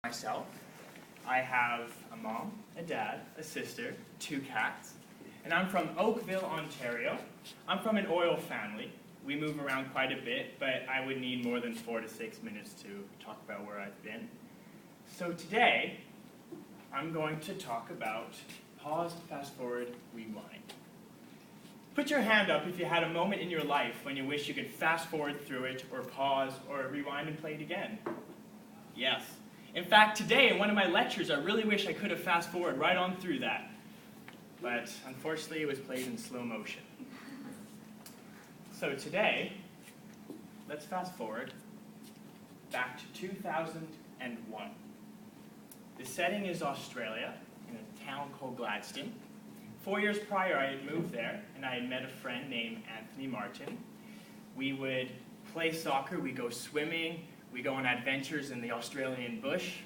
Myself, I have a mom, a dad, a sister, 2 cats, and I'm from Oakville, Ontario. I'm from an oil family. We move around quite a bit, but I would need more than 4 to 6 minutes to talk about where I've been. So today, I'm going to talk about pause, fast forward, rewind. Put your hand up if you had a moment in your life when you wish you could fast forward through it, or pause, or rewind and play it again. Yes. In fact, today in one of my lectures, I really wish I could have fast forward right on through that. But unfortunately, it was played in slow motion. So today, let's fast forward back to 2001. The setting is Australia, in a town called Gladstone. 4 years prior, I had moved there, and I had met a friend named Anthony Martin. We would play soccer, we'd go swimming, we go on adventures in the Australian bush,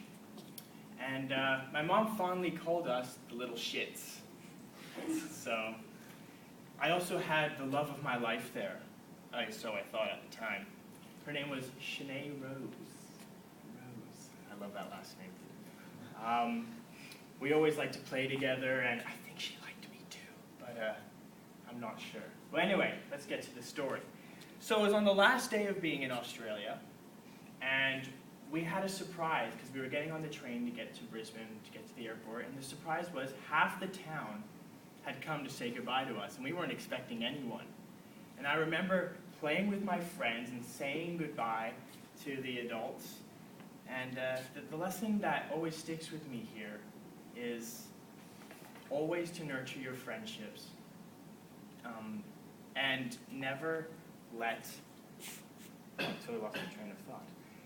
and my mom fondly called us the little shits. So I also had the love of my life there, so I thought at the time. Her name was Shanae Rose. I love that last name. We always liked to play together, and I think she liked me too, but I'm not sure. Well, anyway, let's get to the story. So it was on the last day of being in Australia, and we had a surprise because we were getting on the train to get to Brisbane, to get to the airport, and the surprise was half the town had come to say goodbye to us, and we weren't expecting anyone. And I remember playing with my friends and saying goodbye to the adults, and the lesson that always sticks with me here is always to nurture your friendships, and never let... I totally lost my train of thought.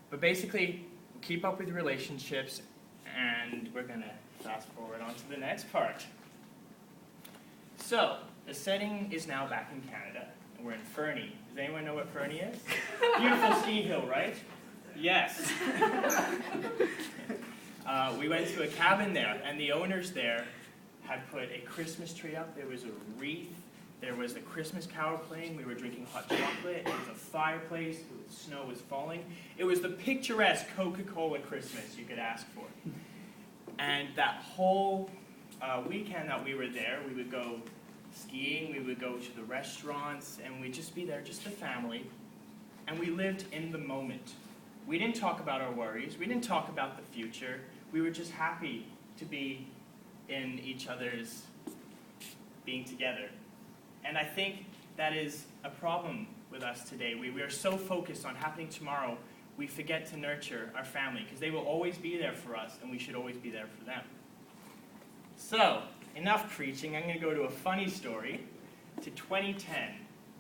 But basically, keep up with relationships, and we're going to fast forward on to the next part. So, the setting is now back in Canada, and we're in Fernie. Does anyone know what Fernie is? Beautiful ski hill, right? Yes. We went to a cabin there, and the owners there had put a Christmas tree up. There was a wreath. There was the Christmas carol playing. We were drinking hot chocolate. There was a fireplace. Snow was falling. It was the picturesque Coca-Cola Christmas you could ask for. And that whole weekend that we were there, we would go skiing, we would go to the restaurants, and we'd just be there, just the family. And we lived in the moment. We didn't talk about our worries. We didn't talk about the future. We were just happy to be in each other's being together. And I think that is a problem with us today. We are so focused on happening tomorrow, we forget to nurture our family, because they will always be there for us, and we should always be there for them. So, enough preaching. I'm going to go to a funny story, to 2010.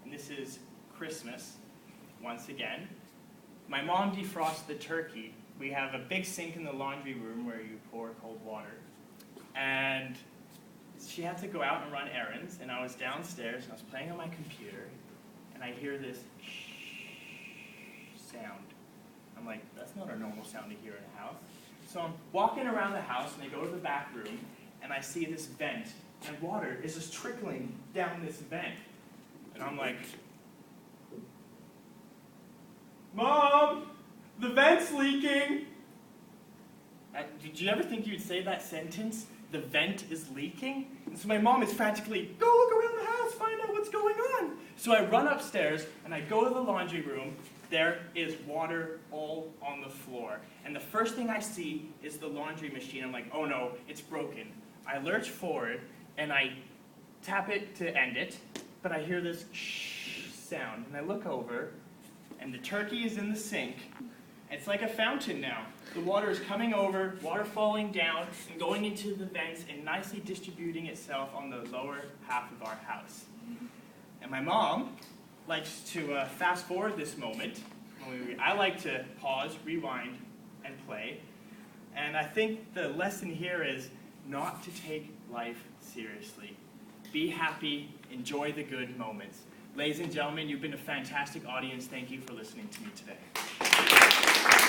And this is Christmas, once again. My mom defrosted the turkey. We have a big sink in the laundry room where you pour cold water. And she had to go out and run errands, and I was downstairs, and I was playing on my computer, and I hear this sound. I'm like, that's not a normal sound to hear in a house. So I'm walking around the house, and I go to the back room, and I see this vent, and water is just trickling down this vent. And I'm like, Mom, the vent's leaking. Did you ever think you'd say that sentence? The vent is leaking? And so my mom is frantically, go look around the house, find out what's going on. So I run upstairs, and I go to the laundry room. There is water all on the floor. And the first thing I see is the laundry machine. I'm like, oh no, it's broken. I lurch forward, and I tap it to end it, but I hear this shh sound. And I look over, and the turkey is in the sink. It's like a fountain now. The water is coming over, water falling down, and going into the vents and nicely distributing itself on the lower half of our house. And my mom likes to fast forward this moment. I like to pause, rewind, and play. And I think the lesson here is not to take life seriously. Be happy, enjoy the good moments. Ladies and gentlemen, you've been a fantastic audience. Thank you for listening to me today.